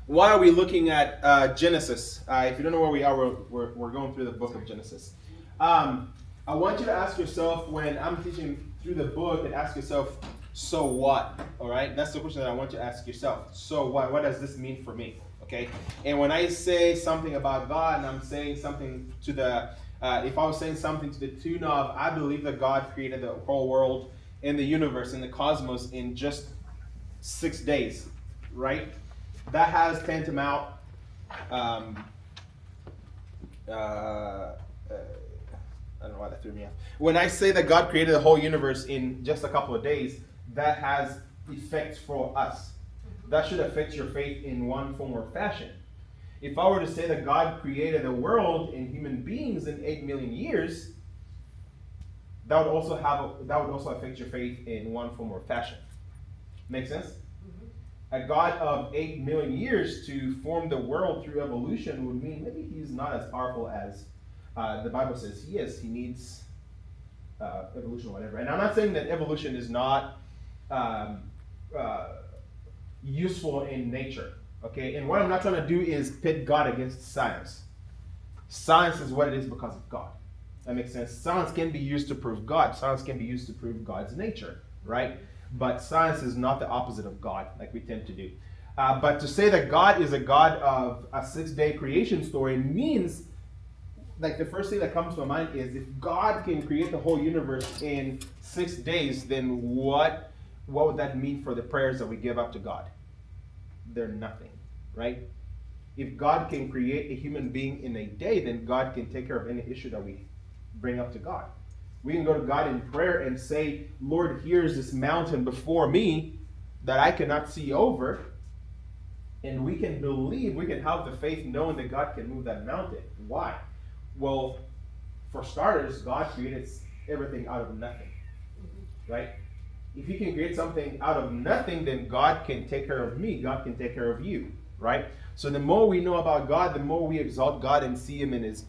Why are we looking at Genesis? If you don't know where we are, we're going through the book of Genesis. I want you to ask yourself, when I'm teaching through the book, and ask yourself, so what? All right? That's the question that I want you to ask yourself. So what? What does this mean for me? Okay? And when I say something about God, and I'm saying something to the, if I was saying something to the tune of, I believe that God created the whole world and the universe and the cosmos in just 6 days, right? That has tantamount. Um, uh, I don't know why that threw me off. When I say that God created the whole universe in just a couple of days, that has effects for us. That should affect your faith in one form or fashion. If I were to say that God created the world and human beings in 8 million years, that would also affect your faith in one form or fashion. Make sense? A God of 8 million years to form the world through evolution would mean maybe he's not as powerful as the Bible says he is. He needs evolution or whatever. And I'm not saying that evolution is not um, uh, useful in nature. Okay? And what I'm not trying to do is pit God against science. Science is what it is because of God. That makes sense. Science can be used to prove God. Science can be used to prove God's nature, right? But science is not the opposite of God, like we tend to do. But to say that God is a God of a 6-day creation story means, like, the first thing that comes to my mind is, if God can create the whole universe in 6 days, then what would that mean for the prayers that we give up to God? They're nothing, right? If God can create a human being in a day, then God can take care of any issue that we bring up to God. We can go to God in prayer and say, Lord, here's this mountain before me that I cannot see over. And we can believe, we can have the faith knowing that God can move that mountain. Why? Well, for starters, God created everything out of nothing. Right? If he can create something out of nothing, then God can take care of me. God can take care of you. Right? So the more we know about God, the more we exalt God and see him in his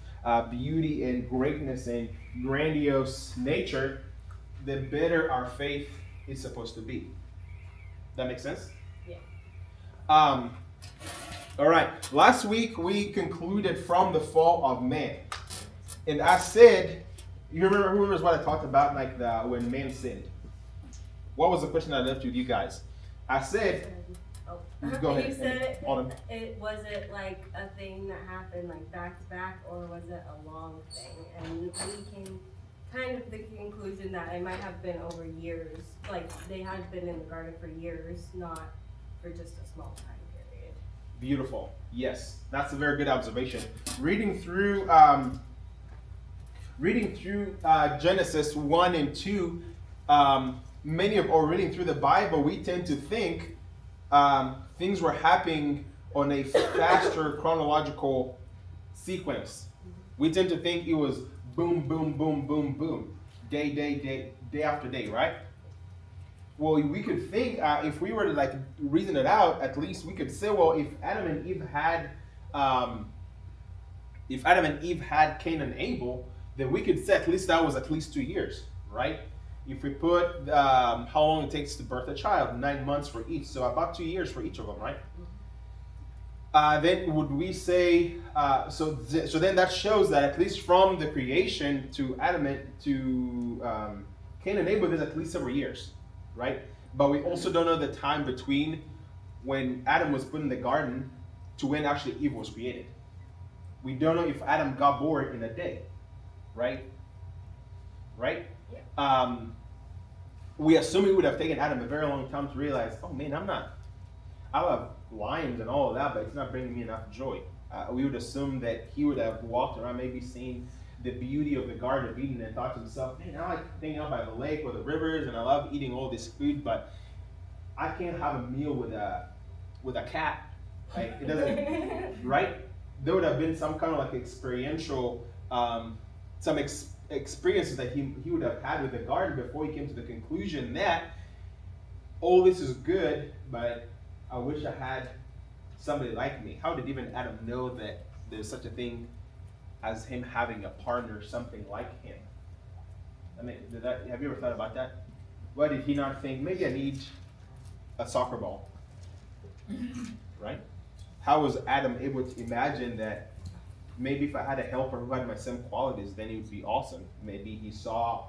beauty and greatness and grandiose nature, the better our faith is supposed to be. That makes sense? Yeah. All right. Last week we concluded from the fall of man, and I said, who remembers what I talked about, like when man sinned? What was the question I left with you guys? I said. Go ahead. You said it was it like a thing that happened like back to back, or was it a long thing? And we came kind of the conclusion that it might have been over years. Like they had been in the garden for years, not for just a small time period. Beautiful. Yes, that's a very good observation. Reading through Genesis 1 and 2, or reading through the Bible, we tend to think things were happening on a faster chronological sequence. We tend to think it was boom, boom, boom, boom, boom, day after day, right? Well, we could think, if we were to like reason it out, at least we could say, well, if Adam and Eve had Cain and Abel, then we could say at least that was at least 2 years, right? If we put how long it takes to birth a child, 9 months for each, so about 2 years for each of them, right? Then would we say, so then that shows that at least from the creation to Adam to Cain and Abel, there's at least several years, right? But we also don't know the time between when Adam was put in the garden to when actually Eve was created. We don't know if Adam got born in a day, right? Right? Yeah. We assume it would have taken Adam a very long time to realize, oh man, I love lions and all of that, but it's not bringing me enough joy. We would assume that he would have walked around, maybe seen the beauty of the Garden of Eden and thought to himself, man, I like hanging out by the lake or the rivers, and I love eating all this food, but I can't have a meal with a cat. Right? It doesn't, right? There would have been some kind of like experiential, experiences that he would have had with the garden before he came to the conclusion that all this is good, but I wish I had somebody like me. How did even Adam know that there's such a thing as him having a partner, something like him? I mean, have you ever thought about that? Why did he not think, maybe I need a soccer ball? Right? how was Adam able to imagine that maybe if I had a helper who had my same qualities, then it would be awesome. Maybe he saw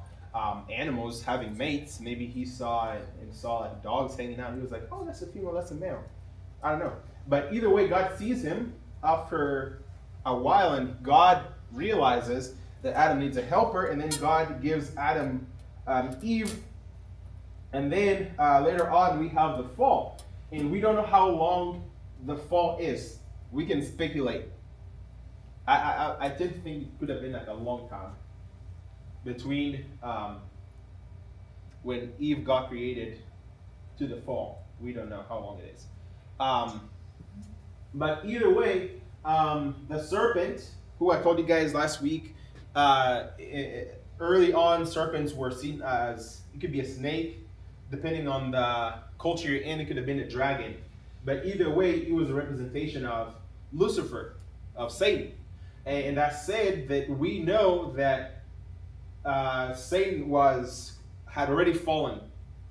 animals having mates. Maybe he saw like dogs hanging out. He was like, oh, that's a female, that's a male. I don't know. But either way, God sees him after a while, and God realizes that Adam needs a helper, and then God gives Adam Eve, and then later on we have the fall, and we don't know how long the fall is. We can speculate. I tend to think it could have been like a long time between when Eve got created to the fall. We don't know how long it is. But either way, the serpent, who I told you guys last week, early on, serpents were seen as, it could be a snake, depending on the culture you're in, it could have been a dragon. But either way, it was a representation of Lucifer, of Satan. And that said, that we know that Satan had already fallen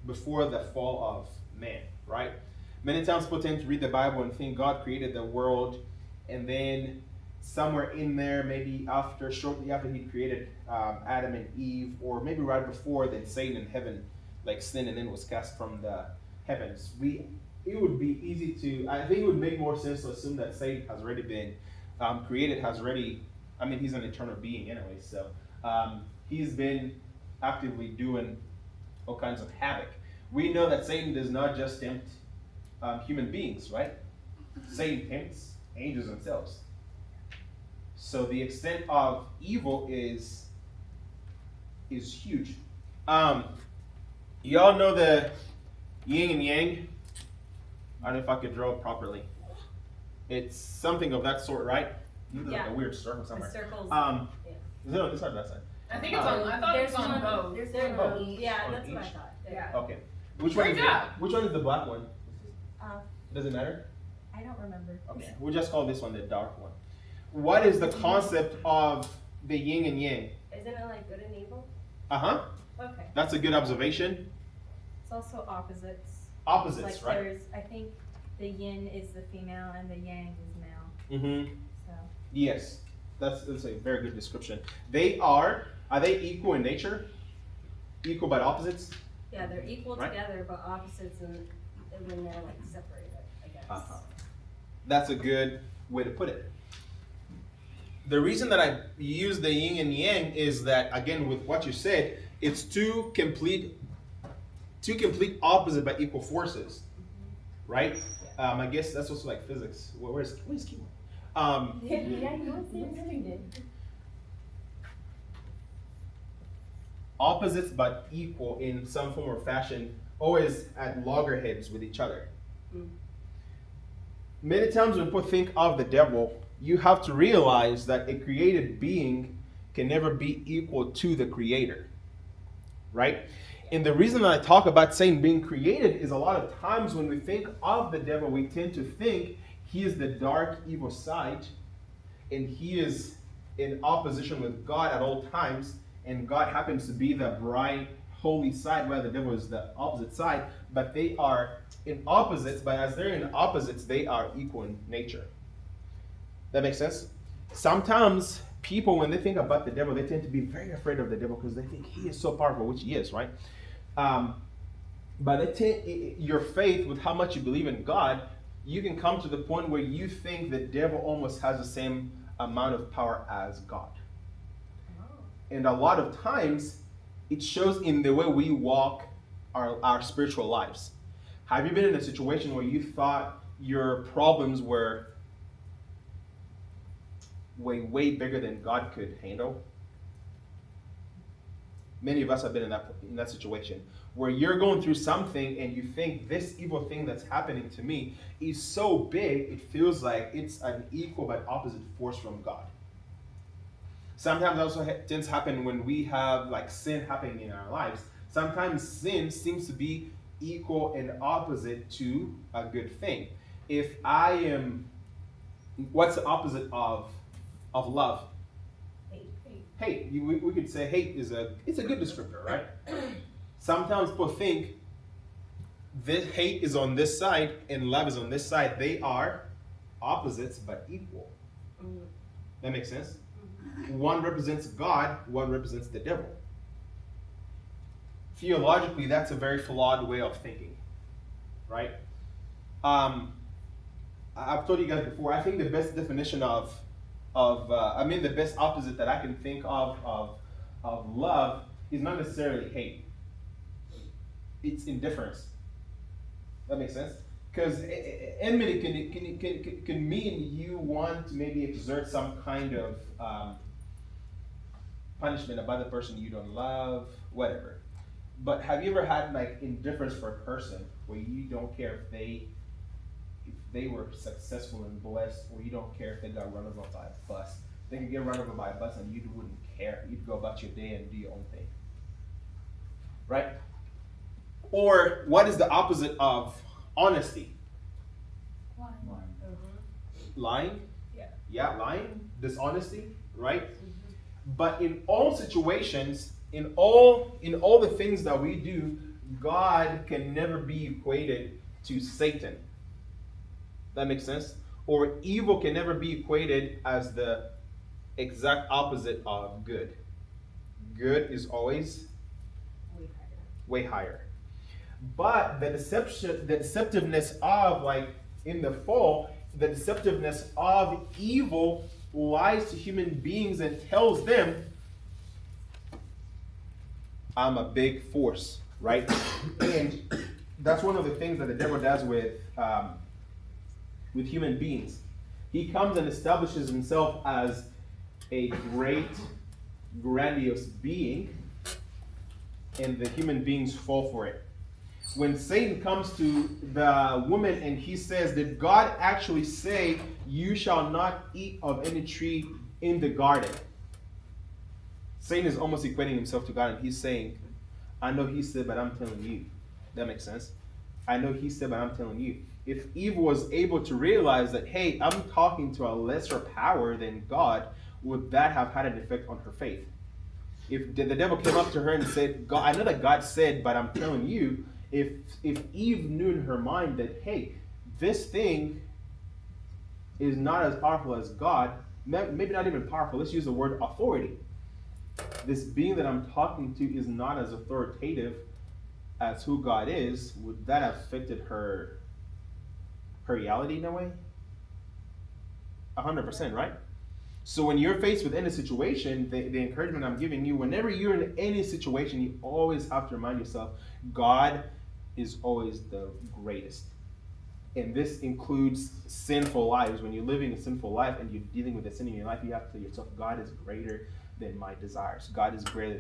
before the fall of man, right? Many times people tend to read the Bible and think God created the world, and then somewhere in there, maybe shortly after he created Adam and Eve, or maybe right before, then Satan in heaven like sinned and then was cast from the heavens. It would be easy to, I think it would make more sense to assume that Satan has already been created, he's an eternal being anyway, so he's been actively doing all kinds of havoc. We know that Satan does not just tempt human beings, right? Satan tempts angels themselves. So the extent of evil is huge. Y'all know the yin and yang? I don't know if I could draw it properly. It's something of that sort, right? Yeah. Like a weird circle somewhere. The circles. Is it on this side or that side? I think it's on. I thought it was on both. There's both. Yeah, On that's what I each? thought. Yeah. Okay. Which Great job. Which one is the black one? Uh, Does it matter? I don't remember. Okay. We'll just call this one the dark one. What is the concept of the yin and yang? Isn't it like good and evil? Uh-huh. Okay. That's a good observation. It's also opposites. Opposites, Like right? there's, I think the yin is the female and the yang is male. Mm-hmm. So Yes. That's a very good description. Are they equal in nature? Equal but opposites? Yeah, they're equal Right. together, but opposites when they're like separated, I guess. Uh-huh. That's a good way to put it. The reason that I use the yin and yang is that, again, with what you said, it's two complete opposite but equal forces, right? I guess that's also like physics. Where's Kimo? Yeah, you want to Opposites but equal in some form or fashion, always at loggerheads with each other. Many times when people think of the devil, you have to realize that a created being can never be equal to the creator, right? And the reason that I talk about Satan being created is a lot of times when we think of the devil, we tend to think he is the dark, evil side, and he is in opposition with God at all times, and God happens to be the bright, holy side, while the devil is the opposite side, but they are in opposites, but as they're in opposites, they are equal in nature. That makes sense? Sometimes people, when they think about the devil, they tend to be very afraid of the devil because they think he is so powerful, which he is, right? But your faith, with how much you believe in God, you can come to the point where you think the devil almost has the same amount of power as God. And a lot of times, it shows in the way we walk our spiritual lives. Have you been in a situation where you thought your problems were way bigger than God could handle? Many of us have been in that situation where you're going through something and you think this evil thing that's happening to me is so big, it feels like it's an equal but opposite force from God. Sometimes it also tends to happen when we have like sin happening in our lives. Sometimes sin seems to be equal and opposite to a good thing. What's the opposite of love? Hate. We could say hate it's a good descriptor, right? Sometimes people think this hate is on this side and love is on this side. They are opposites but equal. Mm. That makes sense? One represents God, one represents the devil. Theologically, that's a very flawed way of thinking, right? I've told you guys before, I think the best definition the best opposite that I can think of love is not necessarily hate. It's indifference. That makes sense? Because enmity can mean you want to maybe exert some kind of punishment about the person you don't love, whatever. But have you ever had like indifference for a person where you don't care if they were successful and blessed, or you don't care if they got run over by a bus? They can get run over by a bus and you wouldn't care. You'd go about your day and do your own thing. Right? Or what is the opposite of honesty? Lying? Yeah, lying, dishonesty, right? But in all situations, in all the things that we do, God can never be equated to Satan. That makes sense? Or evil can never be equated as the exact opposite of good. Good is always way higher. But the deceptiveness of, like in the fall, the deceptiveness of evil lies to human beings and tells them, I'm a big force, right? And that's one of the things that the devil does with human beings. He comes and establishes himself as a great, grandiose being, and the human beings fall for it. When Satan comes to the woman and he says, did God actually say, you shall not eat of any tree in the garden? Satan is almost equating himself to God, and he's saying, I know he said, but I'm telling you. That makes sense? I know he said, but I'm telling you. If Eve was able to realize that, hey, I'm talking to a lesser power than God, would that have had an effect on her faith? If the devil came up to her and said, God, I know that God said, but I'm telling you, if Eve knew in her mind that, hey, this thing is not as powerful as God, maybe not even powerful, let's use the word authority. This being that I'm talking to is not as authoritative as who God is, would that have affected her reality in a way? 100%, right? So when you're faced with any situation, the encouragement I'm giving you, whenever you're in any situation, you always have to remind yourself, God is always the greatest. And this includes sinful lives. When you're living a sinful life and you're dealing with the sin in your life, you have to tell yourself, God is greater than my desires. God is greater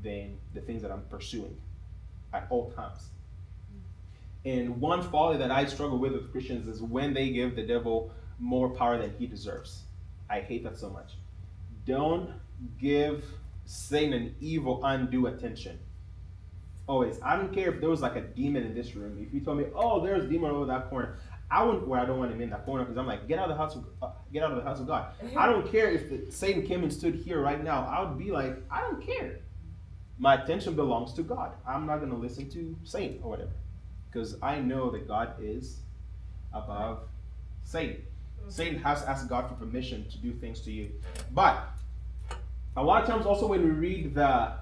than the things that I'm pursuing at all times. And one folly that I struggle with Christians is when they give the devil more power than he deserves. I hate that so much. Don't give Satan and evil undue attention. Always. I don't care if there was like a demon in this room. If you told me, oh, there's a demon over that corner, I wouldn't. Well, I don't want him in that corner because I'm like, get out of the house of God. I don't care if Satan came and stood here right now. I would be like, I don't care. My attention belongs to God. I'm not going to listen to Satan or whatever, because I know that God is above Satan. Satan has to ask God for permission to do things to you. But a lot of times also when we read the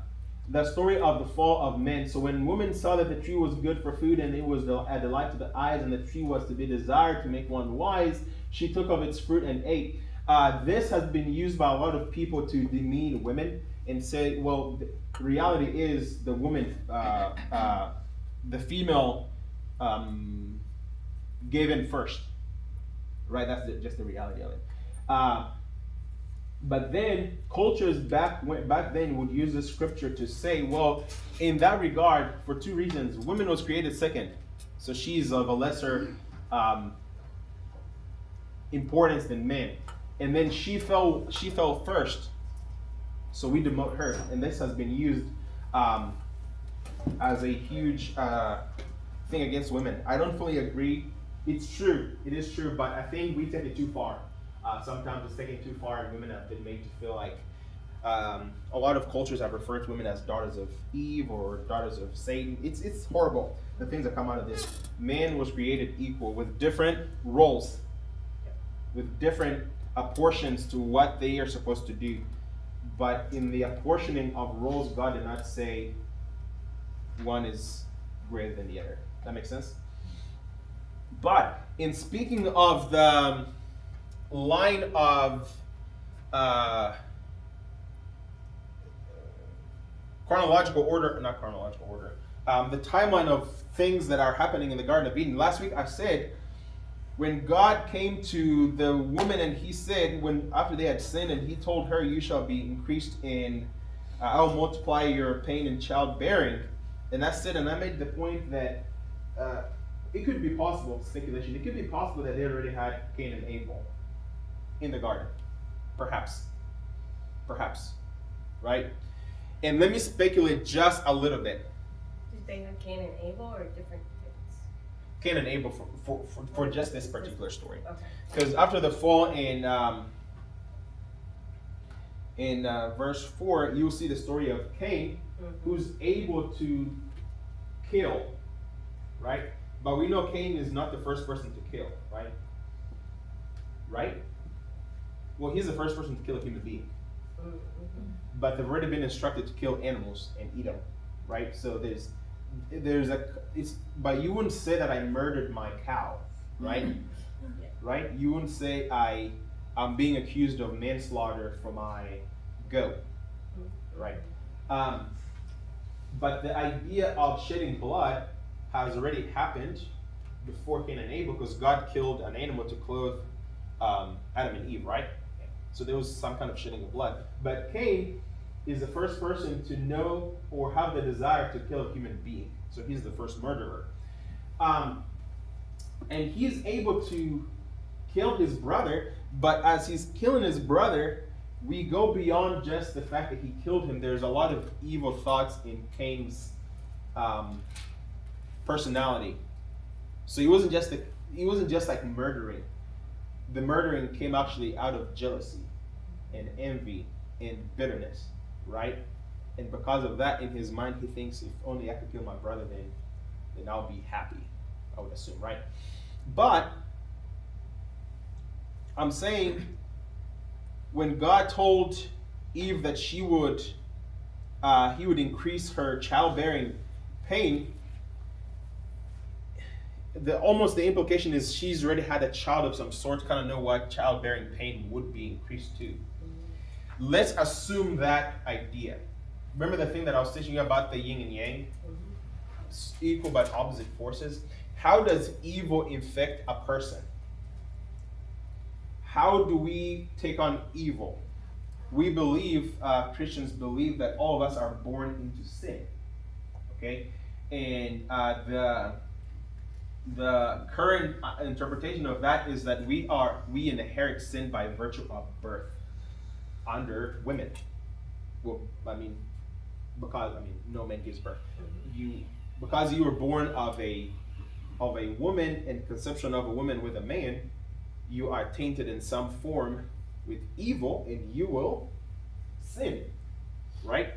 story of the fall of men, so when women saw that the tree was good for food and it was a delight to the eyes and the tree was to be desired to make one wise, she took of its fruit and ate. This has been used by a lot of people to demean women and say, well, the reality is the woman, the female gave in first. Right, that's just the reality of it. But then cultures back then would use this scripture to say, well, in that regard, for two reasons, woman was created second, so she's of a lesser importance than men, and then she fell first, so we demote her, and this has been used as a huge thing against women. I don't fully agree. It's true. It is true, but I think we take it too far. Sometimes it's taken too far, and women have been made to feel like a lot of cultures have referred to women as daughters of Eve or daughters of Satan. It's horrible, the things that come out of this. Man was created equal with different roles. with different portions to what they are supposed to do. But in the apportioning of roles, God did not say one is greater than the other. That makes sense? But in speaking of the line of chronological order, not chronological order, the timeline of things that are happening in the Garden of Eden. Last week I said, when God came to the woman and he said, when after they had sinned, and he told her, you shall be increased in, I'll multiply your pain in childbearing. And that's it. And I made the point that it could be possible, speculation, it could be possible that they already had Cain and Abel in the garden. Perhaps. Right? And let me speculate just a little bit. Did they have Cain and Abel or different kids? Cain and Abel for just this particular story. Okay. Because after the fall in verse 4, you'll see the story of Cain, who's able to kill, right? But we know Cain is not the first person to kill, right? Right? Well, he's the first person to kill a human being. But they've already been instructed to kill animals and eat them, right? So but you wouldn't say that I murdered my cow, right? Right? You wouldn't say I'm being accused of manslaughter for my goat, right? But the idea of shedding blood has already happened before Cain and Abel, because God killed an animal to clothe Adam and Eve, right? So there was some kind of shedding of blood. But Cain is the first person to know or have the desire to kill a human being. So he's the first murderer. And he's able to kill his brother, but as he's killing his brother, we go beyond just the fact that he killed him. There's a lot of evil thoughts in Cain's personality. So he wasn't just like murdering. The murdering came actually out of jealousy and envy and bitterness, right? And because of that, in his mind, he thinks, if only I could kill my brother, then I'll be happy, I would assume, right? But I'm saying, when God told Eve that he would increase her childbearing pain, the implication is she's already had a child of some sort, kind of know what childbearing pain would be increased to. Let's assume that idea. Remember the thing that I was teaching you about the yin and yang? Equal but opposite forces. How does evil infect a person? How do we take on evil? We believe, Christians believe, that all of us are born into sin. Okay? And the current interpretation of that is that we inherit sin by virtue of birth under women. Well, because no man gives birth. Because you were born of a woman and conception of a woman with a man, you are tainted in some form with evil, and you will sin, right?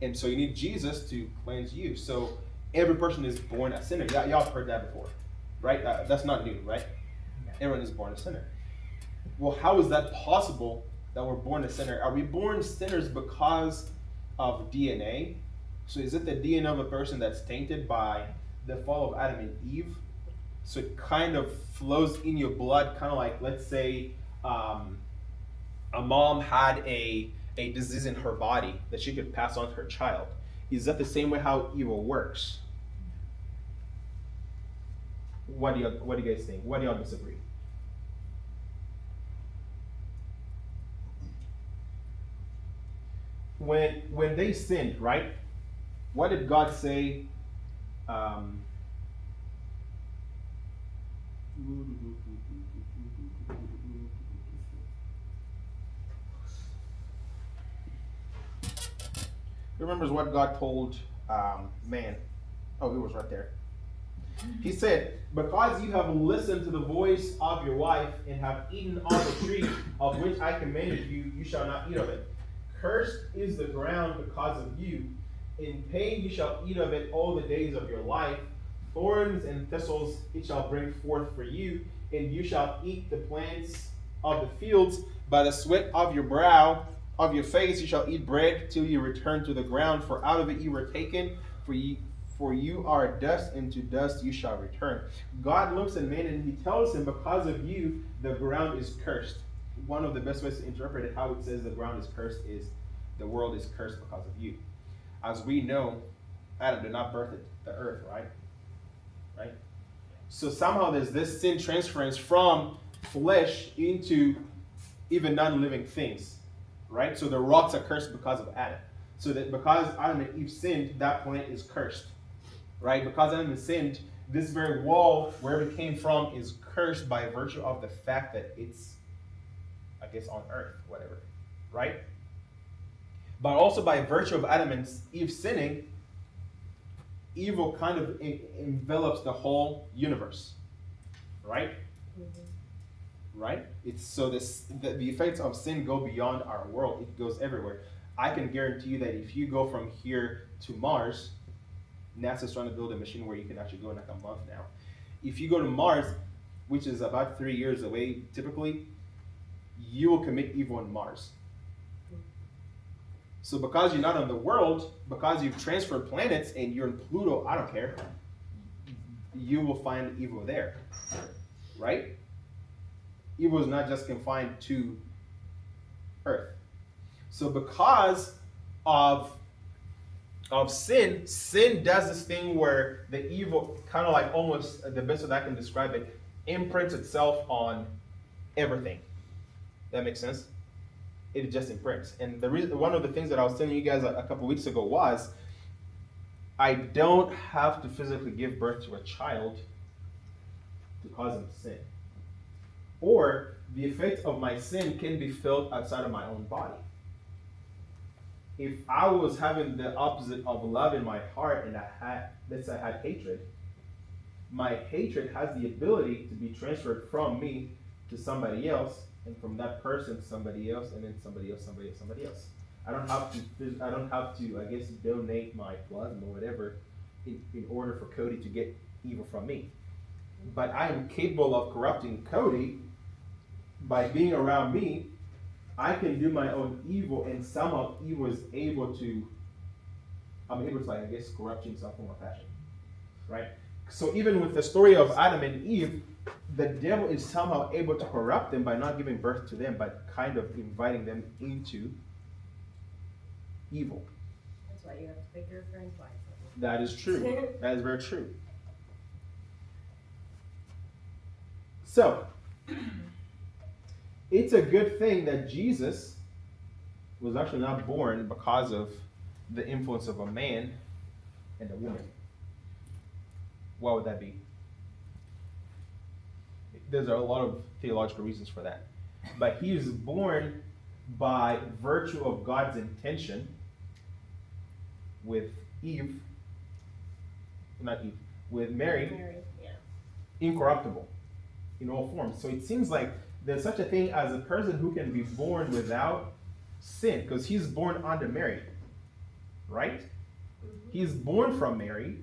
And so you need Jesus to cleanse you. So every person is born a sinner. Y'all have heard that before, right? That's not new, right? Everyone is born a sinner. Well, how is that possible that we're born a sinner? Are we born sinners because of DNA? So is it the DNA of a person that's tainted by the fall of Adam and Eve? So it kind of flows in your blood, kind of like, let's say, a mom had a disease in her body that she could pass on to her child. Is that the same way how evil works? What do you guys think? What do y'all disagree? When they sinned, right? What did God say? Remembers what God told man. Oh, it was right there. He said, because you have listened to the voice of your wife and have eaten of the tree of which I commanded you, you shall not eat of it. Cursed is the ground because of you. In pain you shall eat of it all the days of your life. Thorns and thistles it shall bring forth for you, and you shall eat the plants of the fields, by the sweat of your brow, of your face you shall eat bread till you return to the ground, for out of it you were taken, for you are dust, and to dust you shall return. God looks at man and he tells him, because of you, the ground is cursed. One of the best ways to interpret it, how it says the ground is cursed, is the world is cursed because of you. As we know, Adam did not birth the earth, right? Right? So somehow there's this sin transference from flesh into even non-living things, right? So the rocks are cursed because of Adam. So that because Adam and Eve sinned, that planet is cursed, right? Because Adam and sinned, this very wall, wherever it came from, is cursed by virtue of the fact that it's, I guess, on earth, whatever, right? But also by virtue of Adam and Eve sinning, evil kind of envelops the whole universe, right? Right? It's so the effects of sin go beyond our world. It goes everywhere. I can guarantee you that if you go from here to Mars, NASA's trying to build a machine where you can actually go in like a month now. If you go to Mars, which is about 3 years away typically, you will commit evil on Mars. So because you're not on the world, because you've transferred planets and you're in Pluto, I don't care, you will find evil there, right? Evil is not just confined to Earth. So because of sin does this thing where the evil, kind of like almost the best way that I can describe it, imprints itself on everything. That makes sense? It just imprints. And the reason, one of the things that I was telling you guys a couple weeks ago was, I don't have to physically give birth to a child to cause him to sin. Or the effect of my sin can be felt outside of my own body. If I was having the opposite of love in my heart and let's say I had hatred, my hatred has the ability to be transferred from me to somebody else, and from that person to somebody else, and then somebody else. I don't have to, I guess, donate my plasma or whatever in order for Cody to get evil from me. But I am capable of corrupting Cody by being around me. I can do my own evil, and somehow evil is able to, I'm able to, I guess, corrupt you in some form or fashion, right? So even with the story of Adam and Eve, the devil is somehow able to corrupt them by not giving birth to them, but kind of inviting them into evil. That's why you have to pick your friends wisely. That is true. That is very true. So, it's a good thing that Jesus was actually not born because of the influence of a man and a woman. What would that be? There's a lot of theological reasons for that. But he is born by virtue of God's intention with with Mary, yeah. incorruptible in all forms. So it seems like there's such a thing as a person who can be born without sin, because he's born under Mary, right? Mm-hmm. He's born from Mary,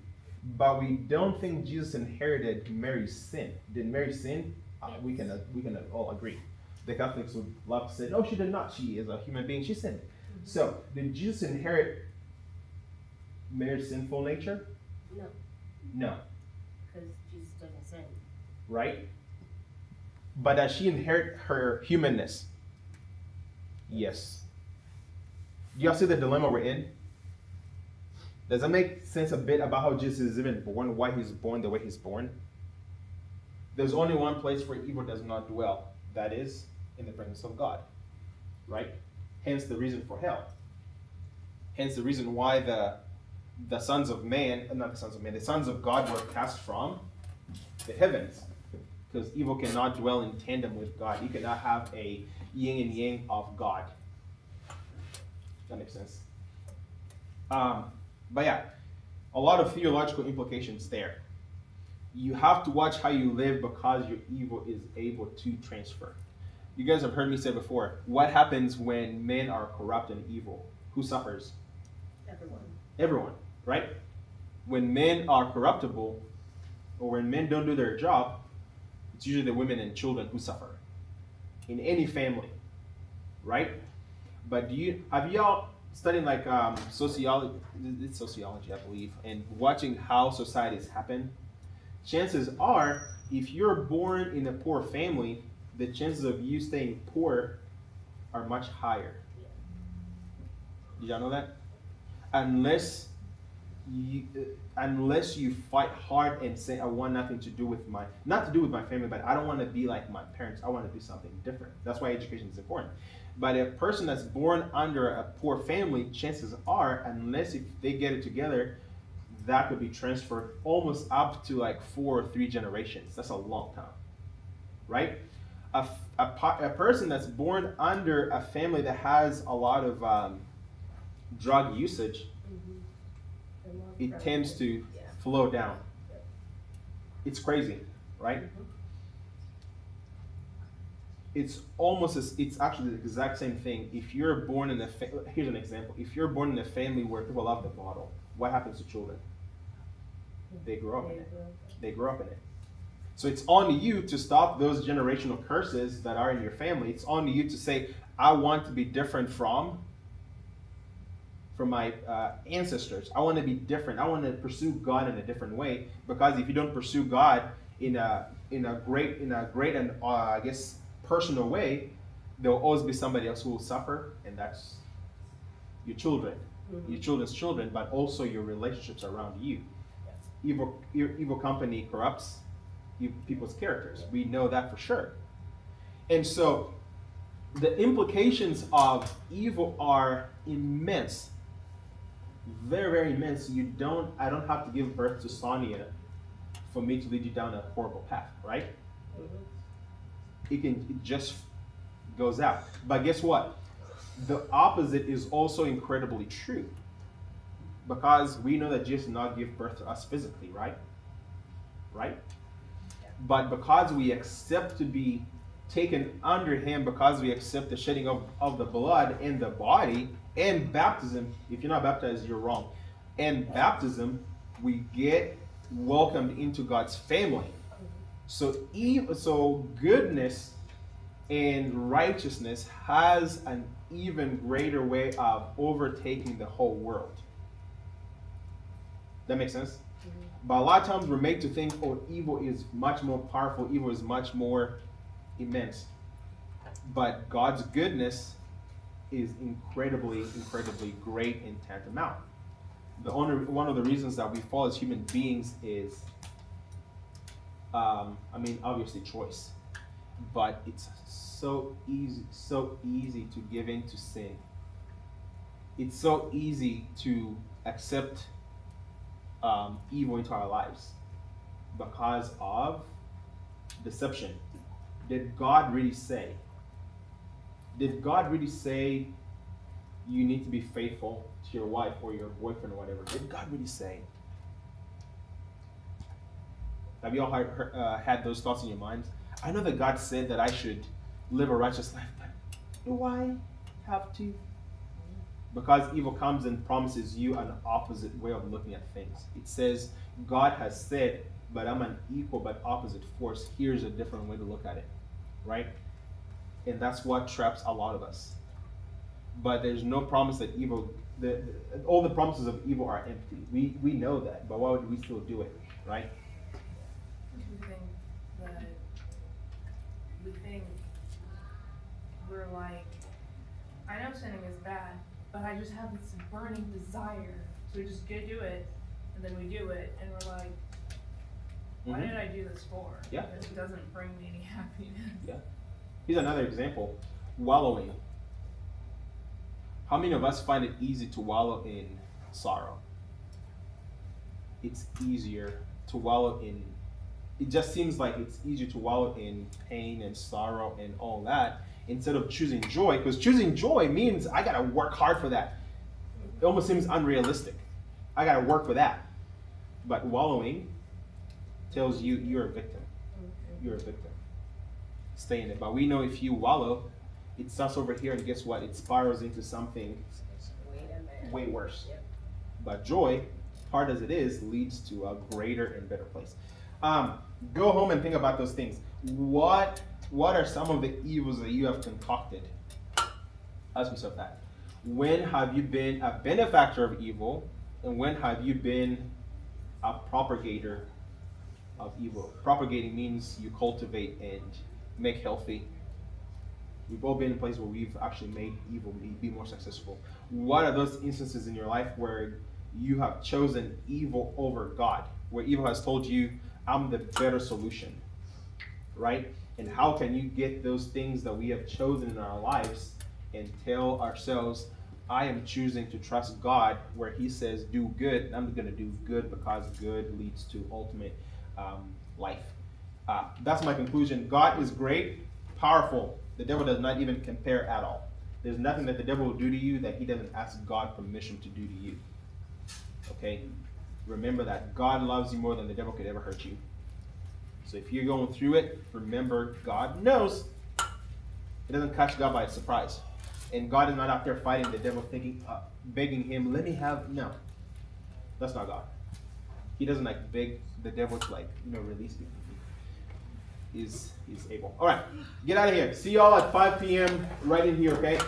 but we don't think Jesus inherited Mary's sin. Did Mary sin? Yes. We can all agree. The Catholics would love to say, no, she did not. She is a human being. She sinned. Mm-hmm. So, did Jesus inherit Mary's sinful nature? No. No. Because Jesus doesn't sin. Right? But does she inherit her humanness? Yes. Do y'all see the dilemma we're in? Does that make sense a bit about how Jesus is even born, why he's born the way he's born? There's only one place where evil does not dwell. That is in the presence of God. Right? Hence the reason for hell. Hence the reason why the sons of man, not the sons of man, the sons of God were cast from the heavens. Because evil cannot dwell in tandem with God. You cannot have a yin and yang of God. That makes sense. But yeah, a lot of theological implications there. You have to watch how you live because your evil is able to transfer. You guys have heard me say before, what happens when men are corrupt and evil? Who suffers? Everyone, right? When men are corruptible, or when men don't do their job, it's usually the women and children who suffer. in any family, right? But have y'all studying like sociology? It's sociology, I believe, and watching how societies happen. Chances are, if you're born in a poor family, the chances of you staying poor are much higher. Did y'all know that? Unless you fight hard and say, I want nothing to do with not to do with my family, but I don't want to be like my parents. I want to do something different. That's why education is important. But a person that's born under a poor family, chances are, unless if they get it together, that could be transferred almost up to like 4 or 3 generations. That's a long time, right? A person that's born under a family that has a lot of drug usage, it tends to flow down. It's crazy, right? It's actually the exact same thing. If you're born in here's an example. If you're born in a family where people love the bottle, what happens to children? They grow up in it. They grow up in it. So it's on you to stop those generational curses that are in your family. It's on you to say, I want to be different from my ancestors. I want to be different. I want to pursue God in a different way. Because if you don't pursue God in a great and I guess personal way, there will always be somebody else who will suffer, and that's your children, your children's children, but also your relationships around you. Evil company corrupts people's characters. We know that for sure. And so the implications of evil are immense. Very, very immense. I don't have to give birth to Sonia for me to lead you down a horrible path, right? It just goes out. But guess what? The opposite is also incredibly true. Because we know that Jesus did not give birth to us physically, right? Right? But because we accept to be taken under him, because we accept the shedding of the blood in the body and baptism, if you're not baptized, you're wrong. And baptism, we get welcomed into God's family. So goodness and righteousness has an even greater way of overtaking the whole world. That makes sense? But a lot of times we're made to think, oh, evil is much more powerful, evil is much more immense. But God's goodness is incredibly, incredibly great and tantamount. One of the reasons that we fall as human beings is, obviously choice. But it's so easy to give in to sin. It's so easy to accept evil into our lives because of deception. Did God really say? Did God really say you need to be faithful to your wife or your boyfriend or whatever? Did God really say? Have you all had those thoughts in your minds? I know that God said that I should live a righteous life, but do I have to? Because evil comes and promises you an opposite way of looking at things. It says, God has said, but I'm an equal but opposite force. Here's a different way to look at it, right? And that's what traps a lot of us. But there's no promise that all the promises of evil are empty. We know that, but why would we still do it, right? We think we're like, I know sinning is bad, but I just have this burning desire. So we just go do it, and then we do it, and we're like, why did I do this for? Yeah. Because it doesn't bring me any happiness. Yeah. Here's another example. Wallowing. How many of us find it easy to wallow in sorrow? It's easier to wallow in, it just seems like it's easier to wallow in pain and sorrow and all that instead of choosing joy, because choosing joy means I gotta work hard for that. It almost seems unrealistic. I gotta work for that. But wallowing tells you you're a victim. You're a victim. Stay in it. But we know if you wallow, it starts over here, and guess what? It spirals into something way worse. Yep. But joy, hard as it is, leads to a greater and better place. Go home and think about those things. What what are some of the evils that you have concocted? Ask yourself that. When have you been a benefactor of evil, and when have you been a propagator of evil? Propagating means you cultivate and make healthy. We've all been in places where we've actually made evil be more successful. What are those instances in your life where you have chosen evil over God? Where evil has told you, I'm the better solution, right? And how can you get those things that we have chosen in our lives and tell ourselves, I am choosing to trust God where he says do good, and I'm going to do good because good leads to ultimate life. That's my conclusion. God is great, powerful. The devil does not even compare at all. There's nothing that the devil will do to you that he doesn't ask God permission to do to you. Okay? Remember that God loves you more than the devil could ever hurt you. So if you're going through it, remember God knows. It doesn't catch God by surprise. And God is not out there fighting the devil, thinking, begging him, let me have. No, that's not God. He doesn't like beg the devil to release you. He's able. All right, get out of here. See y'all at 5 p.m. right in here, okay?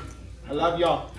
I love y'all.